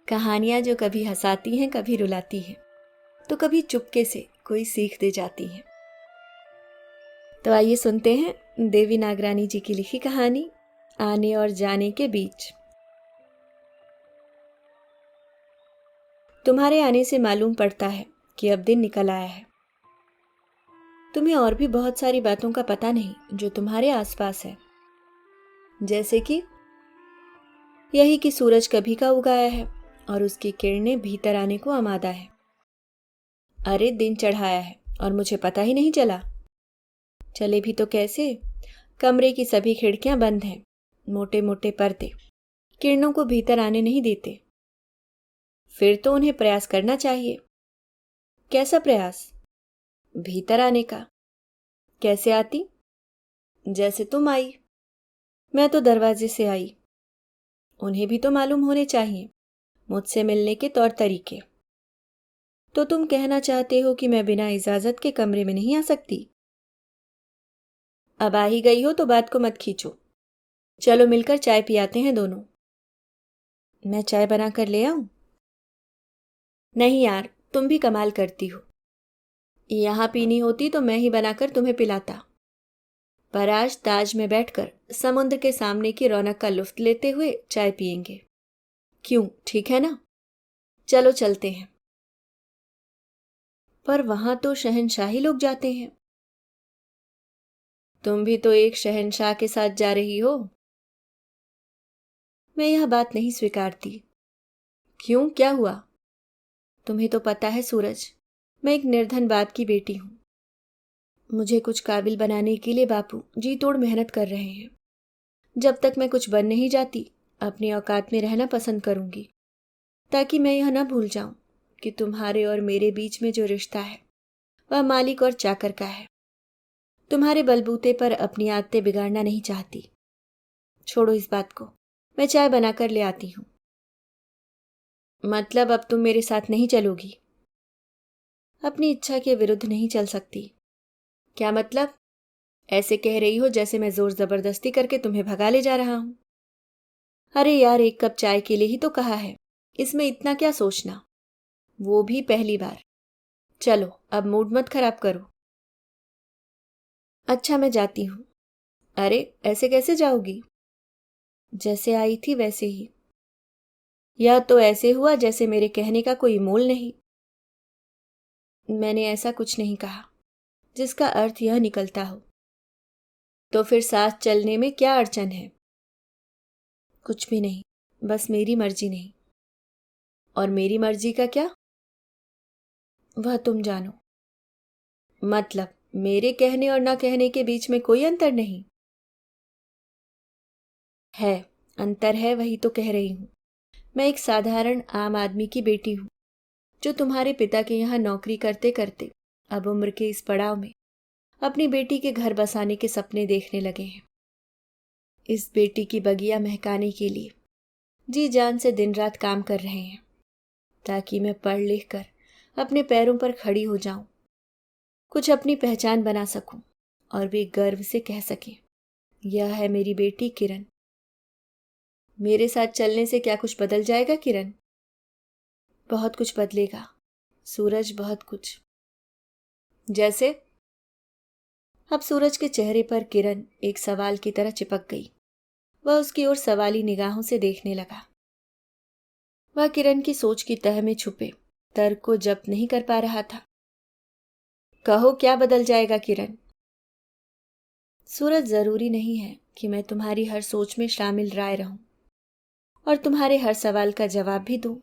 कहानियाँ जो कभी हंसाती हैं, कभी रुलाती हैं, तो कभी चुपके से कोई सीख दे जाती हैं। तो आइए सुनते हैं देवी नागरानी जी की लिखी कहानी आने और जाने के बीच। तुम्हारे आने से मालूम पड़ता है कि अब दिन निकल आया है। तुम्हें और भी बहुत सारी बातों का पता नहीं जो तुम्हारे आसपास है, जैसे कि यही कि सूरज कभी का उगाया है और उसकी किरणें भीतर आने को आमादा है। अरे दिन चढ़ाया है और मुझे पता ही नहीं चला। चले भी तो कैसे? कमरे की सभी खिड़कियां बंद हैं, मोटे मोटे पर्दे किरणों को भीतर आने नहीं देते। फिर तो उन्हें प्रयास करना चाहिए। कैसा प्रयास? भीतर आने का। कैसे आती? जैसे तुम आई। मैं तो दरवाजे से आई। उन्हें भी तो मालूम होने चाहिए मुझसे मिलने के तौर तरीके। तो तुम कहना चाहते हो कि मैं बिना इजाजत के कमरे में नहीं आ सकती? अब आ ही गई हो तो बात को मत खींचो। चलो मिलकर चाय पियाते हैं दोनों। मैं चाय बना कर ले आऊं? नहीं यार, तुम भी कमाल करती हो। यहां पीनी होती तो मैं ही बनाकर तुम्हें पिलाता, पर आज ताज में बैठकर समुद्र के सामने की रौनक का लुत्फ लेते हुए चाय पियेंगे। क्यों, ठीक है ना? चलो चलते हैं। पर वहां तो शहंशाही लोग जाते हैं। तुम भी तो एक शहंशाह के साथ जा रही हो। मैं यह बात नहीं स्वीकारती। क्यों, क्या हुआ? तुम्हें तो पता है सूरज, मैं एक निर्धन बाप की बेटी हूं। मुझे कुछ काबिल बनाने के लिए बापू जी तोड़ मेहनत कर रहे हैं। जब तक मैं कुछ बन नहीं जाती, अपनी औकात में रहना पसंद करूंगी, ताकि मैं यह न भूल जाऊं कि तुम्हारे और मेरे बीच में जो रिश्ता है वह मालिक और चाकर का है। तुम्हारे बलबूते पर अपनी आदतें बिगाड़ना नहीं चाहती। छोड़ो इस बात को, मैं चाय बनाकर ले आती हूं। मतलब अब तुम मेरे साथ नहीं चलोगी? अपनी इच्छा के विरुद्ध नहीं चल सकती। क्या मतलब? ऐसे कह रही हो जैसे मैं जोर जबरदस्ती करके तुम्हें भगा ले जा रहा हूं। अरे यार, एक कप चाय के लिए ही तो कहा है, इसमें इतना क्या सोचना, वो भी पहली बार। चलो अब मूड मत खराब करो। अच्छा मैं जाती हूं। अरे ऐसे कैसे जाओगी? जैसे आई थी वैसे ही। यह तो ऐसे हुआ जैसे मेरे कहने का कोई मोल नहीं। मैंने ऐसा कुछ नहीं कहा जिसका अर्थ यह निकलता हो। तो फिर साथ चलने में क्या अड़चन है? कुछ भी नहीं, बस मेरी मर्जी नहीं। और मेरी मर्जी का क्या? वह तुम जानो। मतलब मेरे कहने और ना कहने के बीच में कोई अंतर नहीं है? अंतर है, वही तो कह रही हूं। मैं एक साधारण आम आदमी की बेटी हूं, जो तुम्हारे पिता के यहाँ नौकरी करते करते अब उम्र के इस पड़ाव में अपनी बेटी के घर बसाने के सपने देखने लगे हैं। इस बेटी की बगिया महकाने के लिए जी जान से दिन रात काम कर रहे हैं, ताकि मैं पढ़ लिख कर अपने पैरों पर खड़ी हो जाऊं, कुछ अपनी पहचान बना सकूं और वे गर्व से कह सकें, यह है मेरी बेटी किरण। मेरे साथ चलने से क्या कुछ बदल जाएगा किरण? बहुत कुछ बदलेगा सूरज, बहुत कुछ। जैसे? अब सूरज के चेहरे पर किरण एक सवाल की तरह चिपक गई। वह उसकी ओर सवाली निगाहों से देखने लगा। वह किरण की सोच की तह में छुपे तर्क को जब्त नहीं कर पा रहा था। कहो, क्या बदल जाएगा किरण? सूरज, जरूरी नहीं है कि मैं तुम्हारी हर सोच में शामिल राय रहूं और तुम्हारे हर सवाल का जवाब भी दूं।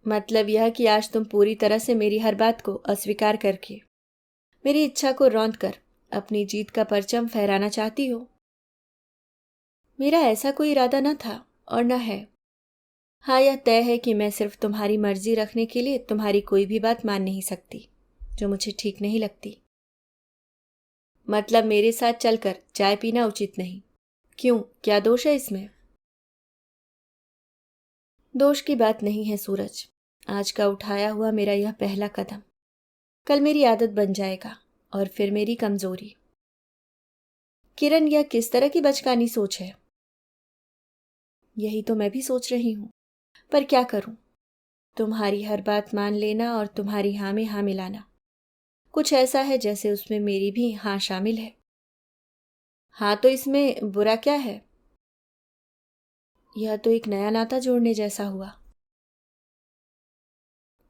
मतलब यह कि आज तुम पूरी तरह से मेरी हर बात को अस्वीकार करके मेरी इच्छा को रौंद कर अपनी जीत का परचम फहराना चाहती हो। मेरा ऐसा कोई इरादा न था और न है। हाँ, यह तय है कि मैं सिर्फ तुम्हारी मर्जी रखने के लिए तुम्हारी कोई भी बात मान नहीं सकती जो मुझे ठीक नहीं लगती। मतलब मेरे साथ चलकर चाय पीना उचित नहीं? क्यों, क्या दोष है इसमें? दोष की बात नहीं है सूरज। आज का उठाया हुआ मेरा यह पहला कदम कल मेरी आदत बन जाएगा और फिर मेरी कमजोरी। किरण, यह किस तरह की बचकानी सोच है? यही तो मैं भी सोच रही हूं, पर क्या करूं, तुम्हारी हर बात मान लेना और तुम्हारी हाँ में हाँ मिलाना कुछ ऐसा है जैसे उसमें मेरी भी हाँ शामिल है। हाँ तो इसमें बुरा क्या है? यह तो एक नया नाता जोड़ने जैसा हुआ।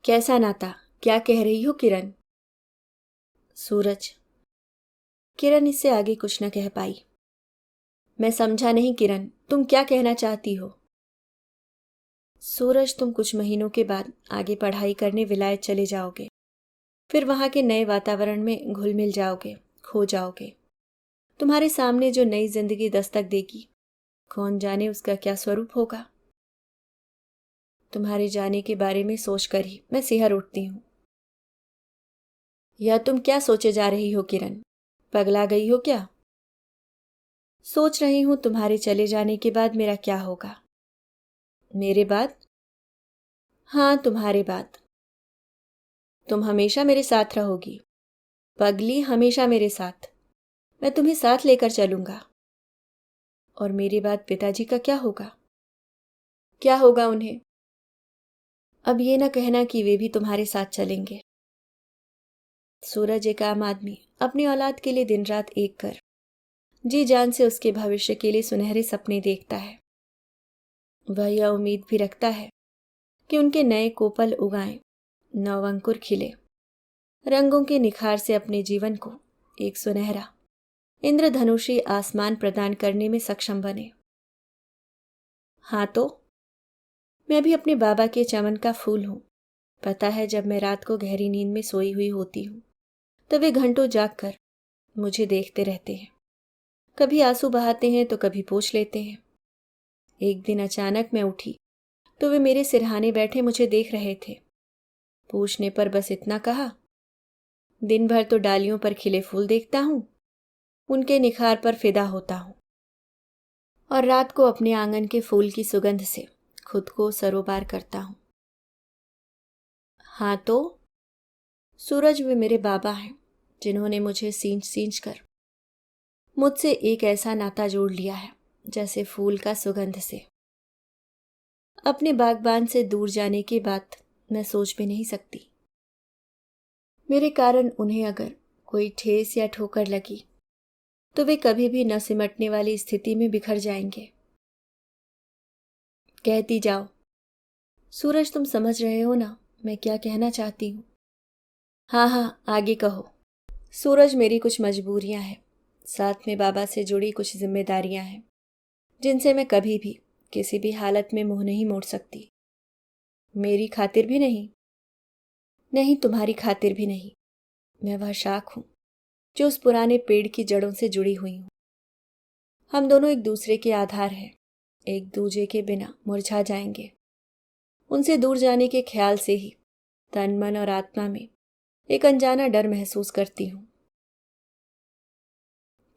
कैसा नाता? क्या कह रही हो किरण? सूरज। किरण इससे आगे कुछ न कह पाई। मैं समझा नहीं किरण, तुम क्या कहना चाहती हो? सूरज, तुम कुछ महीनों के बाद आगे पढ़ाई करने विलायत चले जाओगे। फिर वहां के नए वातावरण में घुल मिल जाओगे, खो जाओगे। तुम्हारे सामने जो नई जिंदगी दस्तक देगी, कौन जाने उसका क्या स्वरूप होगा। तुम्हारे जाने के बारे में सोचकर ही मैं सिहर उठती हूं। या तुम क्या सोचे जा रही हो किरण? पगला गई हो क्या? सोच रही हूं तुम्हारे चले जाने के बाद मेरा क्या होगा। मेरे बाद? हाँ, तुम्हारे बाद। तुम हमेशा मेरे साथ रहोगी। पगली, हमेशा मेरे साथ। मैं तुम्हें साथ लेकर चलूंगा। और मेरे बाद पिताजी का क्या होगा? क्या होगा उन्हें? अब ये ना कहना कि वे भी तुम्हारे साथ चलेंगे। सूरज एक आम आदमी अपनी औलाद के लिए दिन रात एक कर जी जान से उसके भविष्य के लिए सुनहरे सपने देखता है। वह यह उम्मीद भी रखता है कि उनके नए कोपल उगाएं, नवअंकुर खिले, रंगों के निखार से अपने जीवन को एक सुनहरा इंद्रधनुषी आसमान प्रदान करने में सक्षम बने। हाँ तो मैं भी अपने बाबा के चमन का फूल हूं। पता है, जब मैं रात को गहरी नींद में सोई हुई होती हूं तो वे घंटों जाग कर मुझे देखते रहते हैं। कभी आंसू बहाते हैं तो कभी पोंछ लेते हैं। एक दिन अचानक मैं उठी तो वे मेरे सिरहाने बैठे मुझे देख रहे थे। पूछने पर बस इतना कहा, दिन भर तो डालियों पर खिले फूल देखता हूं, उनके निखार पर फिदा होता हूं, और रात को अपने आंगन के फूल की सुगंध से खुद को सरोबार करता हूं। हाँ तो सूरज, वे मेरे बाबा हैं जिन्होंने मुझे सींच सींच कर मुझसे एक ऐसा नाता जोड़ लिया है जैसे फूल का सुगंध से। अपने बागबान से दूर जाने की बात मैं सोच भी नहीं सकती। मेरे कारण उन्हें अगर कोई ठेस या ठोकर लगी तो वे कभी भी न सिमटने वाली स्थिति में बिखर जाएंगे। कहती जाओ। सूरज, तुम समझ रहे हो ना मैं क्या कहना चाहती हूँ? हाँ हाँ, आगे कहो। सूरज, मेरी कुछ मजबूरियां हैं, साथ में बाबा से जुड़ी कुछ जिम्मेदारियां हैं जिनसे मैं कभी भी किसी भी हालत में मुंह नहीं मोड़ सकती। मेरी खातिर भी नहीं। नहीं, तुम्हारी खातिर भी नहीं। मैं वह शाख हूं जो उस पुराने पेड़ की जड़ों से जुड़ी हुई हूं। हम दोनों एक दूसरे के आधार हैं, एक दूजे के बिना मुरझा जाएंगे। उनसे दूर जाने के ख्याल से ही तन मन और आत्मा में एक अनजाना डर महसूस करती हूं।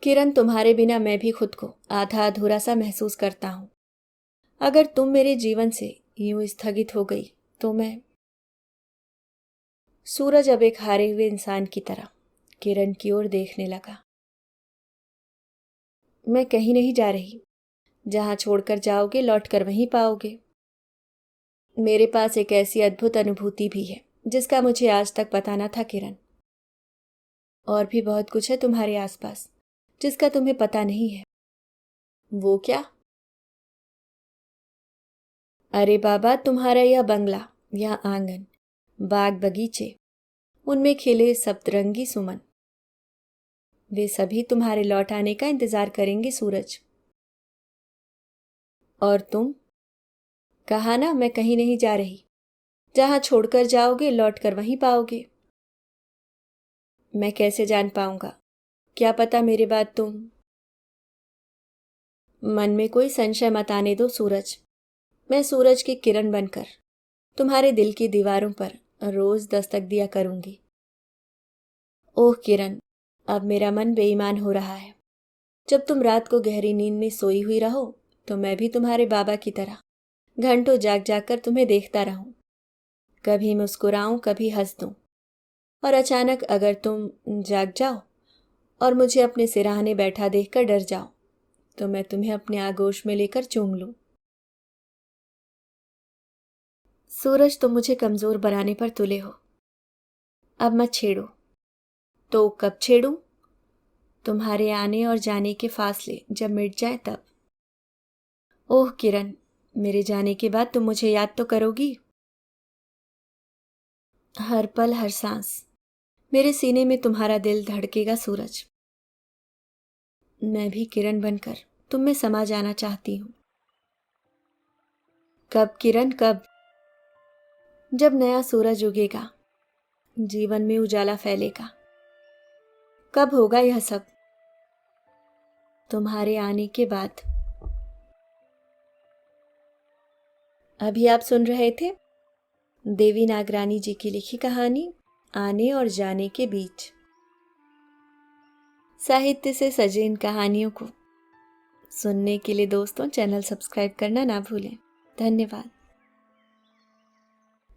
किरण, तुम्हारे बिना मैं भी खुद को आधा अधूरा सा महसूस करता हूं। अगर तुम मेरे जीवन से यूं स्थगित हो गई तो मैं। सूरज अब एक हारे हुए इंसान की तरह किरण की ओर देखने लगा। मैं कहीं नहीं जा रही। जहां छोड़कर जाओगे लौटकर वहीं पाओगे। मेरे पास एक ऐसी अद्भुत अनुभूति भी है जिसका मुझे आज तक पता न था किरण। और भी बहुत कुछ है तुम्हारे आसपास जिसका तुम्हें पता नहीं है। वो क्या? अरे बाबा, तुम्हारा यह बंगला, यह आंगन, बाग बगीचे, उनमें खिले सप्तरंगी सुमन, वे सभी तुम्हारे लौट आने का इंतजार करेंगे सूरज। और तुम? कहा ना, मैं कहीं नहीं जा रही। जहां छोड़कर जाओगे लौटकर वहीं पाओगे। मैं कैसे जान पाऊंगा? क्या पता मेरे बाद तुम। मन में कोई संशय मत आने दो सूरज। मैं सूरज की किरण बनकर तुम्हारे दिल की दीवारों पर रोज दस्तक दिया करूंगी। ओह किरण, अब मेरा मन बेईमान हो रहा है। जब तुम रात को गहरी नींद में सोई हुई रहो तो मैं भी तुम्हारे बाबा की तरह घंटों जाग जाग कर तुम्हें देखता रहूं। कभी मुस्कुराऊं, कभी हंस दूं, और अचानक अगर तुम जाग जाओ और मुझे अपने सिरहाने बैठा देखकर डर जाओ तो मैं तुम्हें अपने आगोश में लेकर चूम लूं। सूरज, तुम मुझे कमजोर बनाने पर तुले हो। अब मत छेड़ो। तो कब छेड़ूं? तुम्हारे आने और जाने के फासले जब मिट जाए तब। ओह किरण, मेरे जाने के बाद तुम मुझे याद तो करोगी? हर पल हर सांस मेरे सीने में तुम्हारा दिल धड़केगा सूरज। मैं भी किरण बनकर तुम में समा जाना चाहती हूं। कब किरण, कब? जब नया सूरज उगेगा, जीवन में उजाला फैलेगा। कब होगा यह सब? तुम्हारे आने के बाद। अभी आप सुन रहे थे देवी नागरानी जी की लिखी कहानी आने और जाने के बीच। साहित्य से सजे इन कहानियों को सुनने के लिए दोस्तों चैनल सब्सक्राइब करना ना भूलें। धन्यवाद।